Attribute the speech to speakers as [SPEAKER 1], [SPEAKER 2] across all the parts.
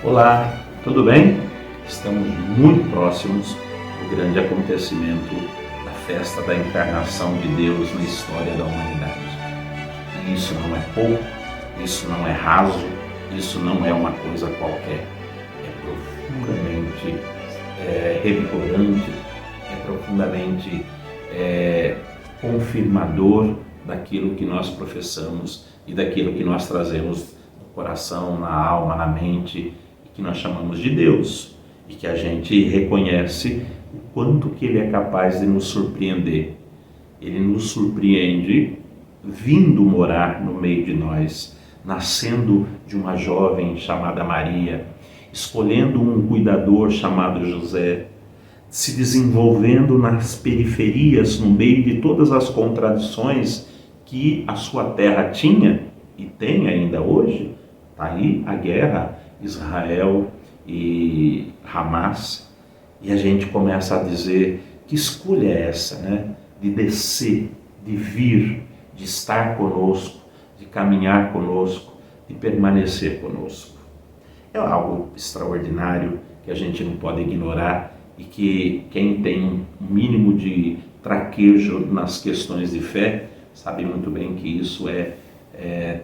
[SPEAKER 1] Olá, tudo bem? Estamos muito próximos do grande acontecimento da festa da encarnação de Deus na história da humanidade. E isso não é pouco, isso não é raso, isso não é uma coisa qualquer. É profundamente revigorante, é profundamente confirmador daquilo que nós professamos e daquilo que nós trazemos no coração, na alma, na mente, que nós chamamos de Deus, e que a gente reconhece o quanto que Ele é capaz de nos surpreender. Ele nos surpreende vindo morar no meio de nós, nascendo de uma jovem chamada Maria, escolhendo um cuidador chamado José, se desenvolvendo nas periferias, no meio de todas as contradições que a sua terra tinha e tem ainda hoje. Está aí a guerra Israel e Hamas, e a gente começa a dizer: que escolha é essa, né? De descer, de vir, de estar conosco, de caminhar conosco, de permanecer conosco. É algo extraordinário que a gente não pode ignorar e que quem tem um mínimo de traquejo nas questões de fé sabe muito bem que isso é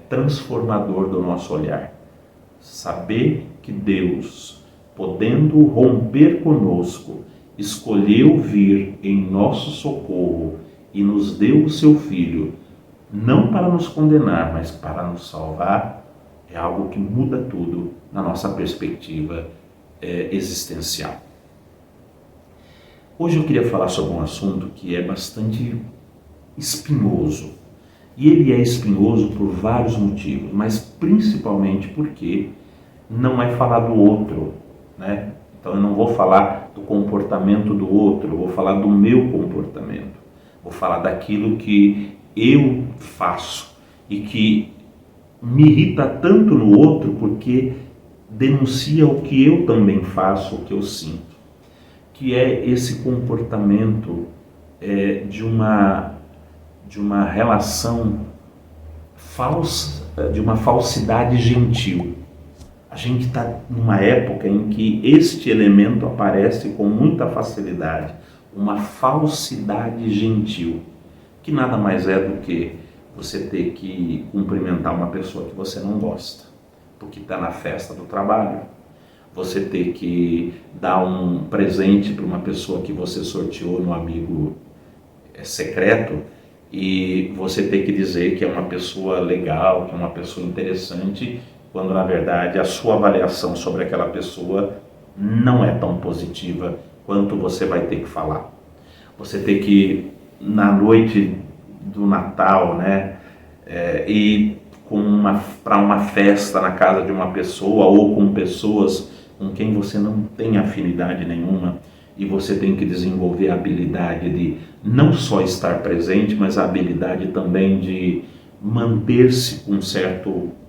[SPEAKER 1] transformador do nosso olhar. Saber que Deus, podendo romper conosco, escolheu vir em nosso socorro e nos deu o seu Filho, não para nos condenar, mas para nos salvar, é algo que muda tudo na nossa perspectiva existencial. Hoje eu queria falar sobre um assunto que é bastante espinhoso. E ele é espinhoso por vários motivos, mas principalmente porque não é falar do outro, né? Então eu não vou falar do comportamento do outro, eu vou falar do meu comportamento. Vou falar daquilo que eu faço e que me irrita tanto no outro porque denuncia o que eu também faço, o que eu sinto. Que é esse comportamento de uma relação falsa, de uma falsidade gentil. A gente está numa época em que este elemento aparece com muita facilidade, uma falsidade gentil, que nada mais é do que você ter que cumprimentar uma pessoa que você não gosta, porque está na festa do trabalho, você ter que dar um presente para uma pessoa que você sorteou no amigo secreto, e você ter que dizer que é uma pessoa legal, que é uma pessoa interessante, quando na verdade a sua avaliação sobre aquela pessoa não é tão positiva quanto você vai ter que falar. Você ter que, na noite do Natal, né, ir para uma festa na casa de uma pessoa ou com pessoas com quem você não tem afinidade nenhuma, e você tem que desenvolver a habilidade de não só estar presente, mas a habilidade também de manter-se com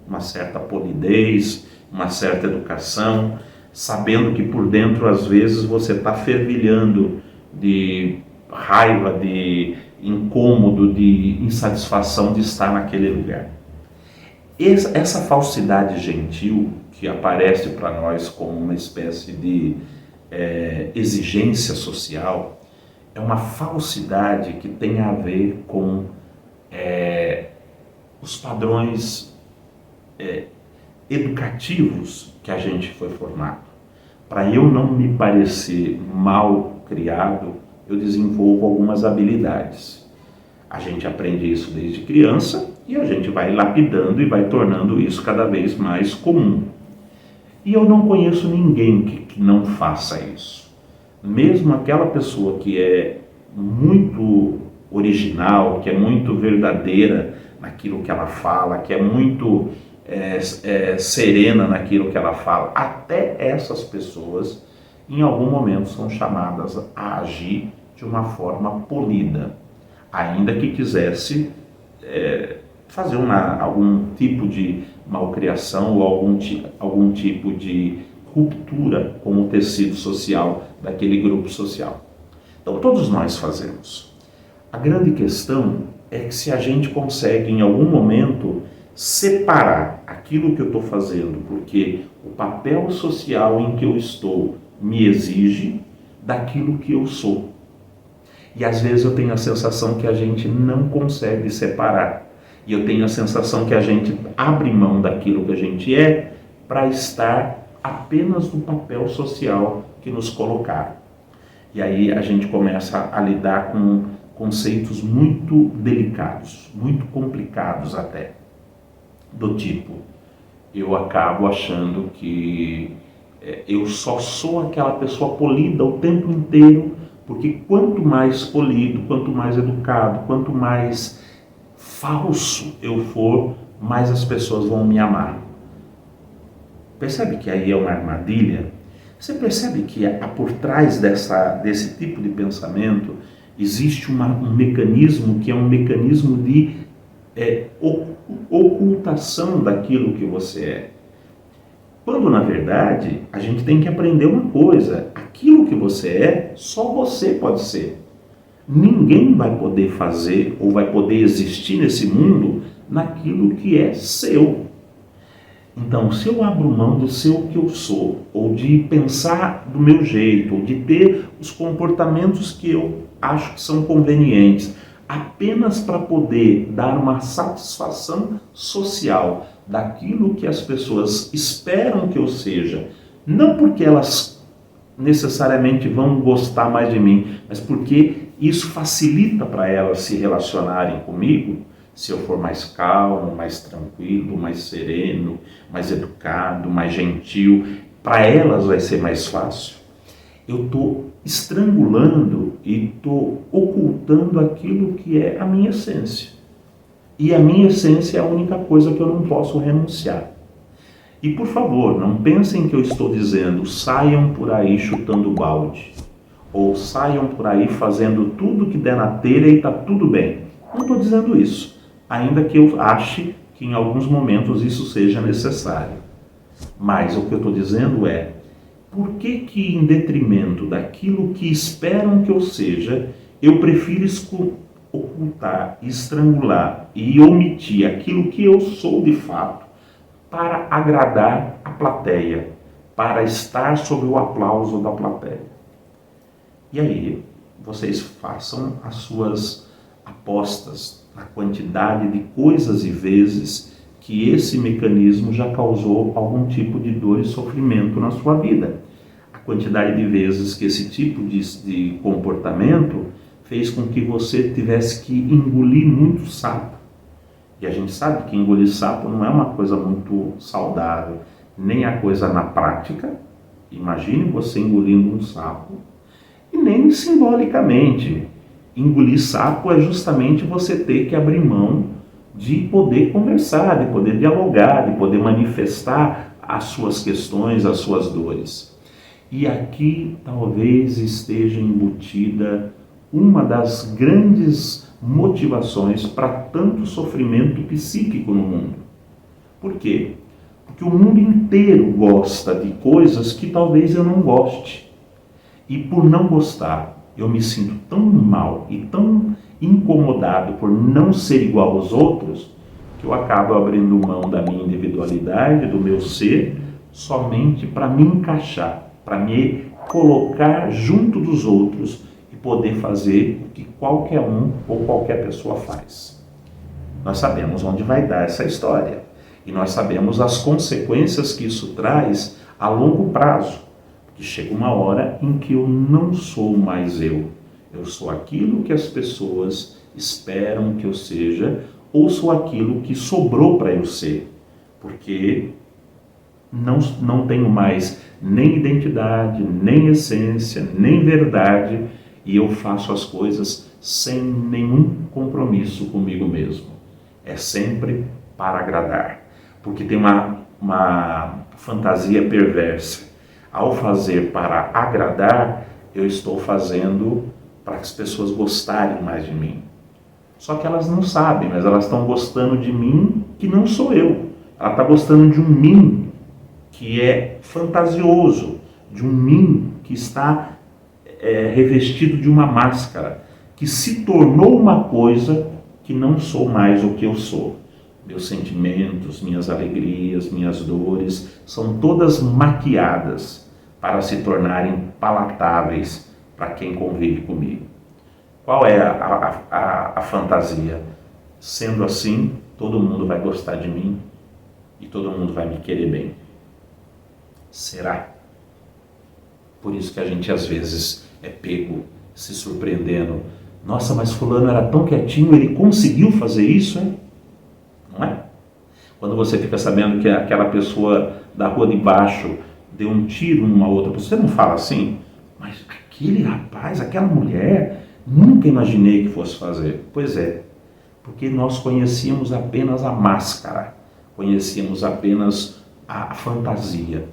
[SPEAKER 1] uma certa polidez, uma certa educação, sabendo que por dentro às vezes você está fervilhando de raiva, de incômodo, de insatisfação de estar naquele lugar. Essa falsidade gentil que aparece para nós como uma espécie de exigência social, é uma falsidade que tem a ver com os padrões educativos que a gente foi formado. Para eu não me parecer mal criado, eu desenvolvo algumas habilidades. A gente aprende isso desde criança e a gente vai lapidando e vai tornando isso cada vez mais comum. E eu não conheço ninguém que não faça isso. Mesmo aquela pessoa que é muito original, que é muito verdadeira naquilo que ela fala, que é muito serena naquilo que ela fala, até essas pessoas em algum momento são chamadas a agir de uma forma polida, ainda que quisesse fazer algum tipo de malcriação ou algum tipo de ruptura com o tecido social daquele grupo social. Então todos nós fazemos. A grande questão é que se a gente consegue em algum momento separar aquilo que eu estou fazendo, porque o papel social em que eu estou me exige, daquilo que eu sou. E às vezes eu tenho a sensação que a gente não consegue separar. E eu tenho a sensação que a gente abre mão daquilo que a gente é para estar apenas no papel social que nos colocaram. E aí a gente começa a lidar com conceitos muito delicados, muito complicados até. Do tipo, eu acabo achando que eu só sou aquela pessoa polida o tempo inteiro, porque quanto mais polido, quanto mais educado, quanto mais falso eu for, mais as pessoas vão me amar. Percebe que aí é uma armadilha? Você percebe que por trás desse tipo de pensamento existe um mecanismo que é um mecanismo de ocultação daquilo que você é. Quando, na verdade, a gente tem que aprender uma coisa: aquilo que você é, só você pode ser. Ninguém vai poder fazer ou vai poder existir nesse mundo naquilo que é seu. Então, se eu abro mão de ser o que eu sou, ou de pensar do meu jeito, ou de ter os comportamentos que eu acho que são convenientes, apenas para poder dar uma satisfação social daquilo que as pessoas esperam que eu seja, não porque elas necessariamente vão gostar mais de mim, mas porque isso facilita para elas se relacionarem comigo. Se eu for mais calmo, mais tranquilo, mais sereno, mais educado, mais gentil, para elas vai ser mais fácil. Eu estou estrangulando e estou ocultando aquilo que é a minha essência. E a minha essência é a única coisa que eu não posso renunciar. E por favor, não pensem que eu estou dizendo saiam por aí chutando balde, ou saiam por aí fazendo tudo que der na telha e está tudo bem. Não estou dizendo isso, ainda que eu ache que em alguns momentos isso seja necessário. Mas o que eu estou dizendo é, por que em detrimento daquilo que esperam que eu seja, eu prefiro ocultar, estrangular e omitir aquilo que eu sou de fato para agradar a plateia, para estar sob o aplauso da plateia? E aí, vocês façam as suas apostas na quantidade de coisas e vezes que esse mecanismo já causou algum tipo de dor e sofrimento na sua vida. A quantidade de vezes que esse tipo de comportamento fez com que você tivesse que engolir muito sapo. E a gente sabe que engolir sapo não é uma coisa muito saudável, nem a coisa na prática. Imagine você engolindo um sapo, e nem simbolicamente. Engolir sapo é justamente você ter que abrir mão de poder conversar, de poder dialogar, de poder manifestar as suas questões, as suas dores. E aqui talvez esteja embutida uma das grandes motivações para tanto sofrimento psíquico no mundo. Por quê? Porque o mundo inteiro gosta de coisas que talvez eu não goste. E por não gostar, eu me sinto tão mal e tão incomodado por não ser igual aos outros, que eu acabo abrindo mão da minha individualidade, do meu ser, somente para me encaixar, para me colocar junto dos outros e poder fazer o que qualquer um ou qualquer pessoa faz. Nós sabemos onde vai dar essa história e nós sabemos as consequências que isso traz a longo prazo. Que chega uma hora em que eu não sou mais eu sou aquilo que as pessoas esperam que eu seja, ou sou aquilo que sobrou para eu ser, porque não tenho mais nem identidade, nem essência, nem verdade, e eu faço as coisas sem nenhum compromisso comigo mesmo. É sempre para agradar, porque tem uma fantasia perversa. Ao fazer para agradar, eu estou fazendo para que as pessoas gostarem mais de mim. Só que elas não sabem, mas elas estão gostando de mim que não sou eu. Ela está gostando de um mim que é fantasioso, de um mim que está revestido de uma máscara, que se tornou uma coisa que não sou mais o que eu sou. meus sentimentos, minhas alegrias, minhas dores, são todas maquiadas para se tornarem palatáveis para quem convive comigo. Qual é a fantasia? Sendo assim, todo mundo vai gostar de mim e todo mundo vai me querer bem. Será? Por isso que a gente às vezes é pego se surpreendendo. Nossa, mas fulano era tão quietinho, ele conseguiu fazer isso, hein? Não é? Quando você fica sabendo que aquela pessoa da rua de baixo deu um tiro numa outra pessoa, você não fala assim, mas aquele rapaz, aquela mulher, nunca imaginei que fosse fazer. Pois é, porque nós conhecíamos apenas a máscara, conhecíamos apenas a fantasia.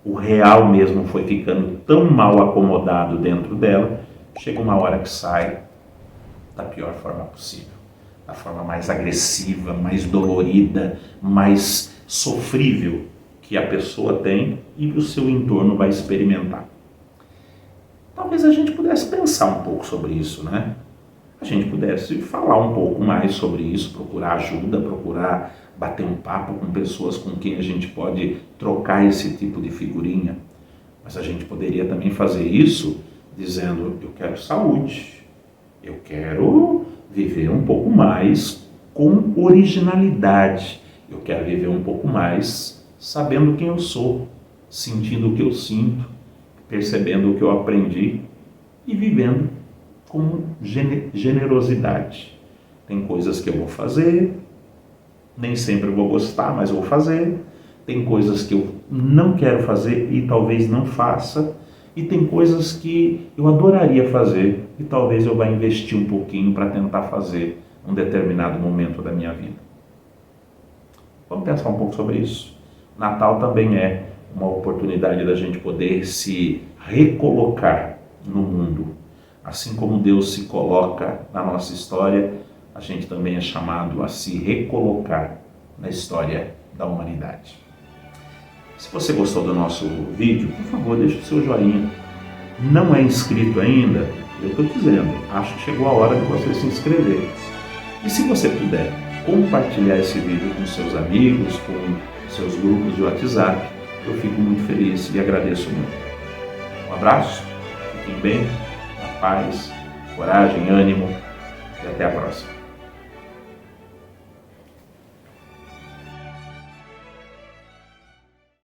[SPEAKER 1] O real mesmo foi ficando tão mal acomodado dentro dela, chega uma hora que sai da pior forma possível. Da forma mais agressiva, mais dolorida, mais sofrível que a pessoa tem e que o seu entorno vai experimentar. Talvez a gente pudesse pensar um pouco sobre isso, né? A gente pudesse falar um pouco mais sobre isso, procurar ajuda, procurar bater um papo com pessoas com quem a gente pode trocar esse tipo de figurinha. Mas a gente poderia também fazer isso dizendo, eu quero saúde, eu quero viver um pouco mais com originalidade, eu quero viver um pouco mais sabendo quem eu sou, sentindo o que eu sinto, percebendo o que eu aprendi e vivendo com generosidade. Tem coisas que eu vou fazer, nem sempre eu vou gostar, mas eu vou fazer. Tem coisas que eu não quero fazer e talvez não faça. E tem coisas que eu adoraria fazer e talvez eu vá investir um pouquinho para tentar fazer um determinado momento da minha vida. Vamos pensar um pouco sobre isso. Natal também é uma oportunidade da gente poder se recolocar no mundo. Assim como Deus se coloca na nossa história, a gente também é chamado a se recolocar na história da humanidade. Se você gostou do nosso vídeo, por favor, deixe o seu joinha. Não é inscrito ainda? Eu estou dizendo, acho que chegou a hora de você se inscrever. E se você puder compartilhar esse vídeo com seus amigos, com seus grupos de WhatsApp, eu fico muito feliz e agradeço muito. Um abraço, fiquem bem, na paz, coragem, ânimo e até a próxima.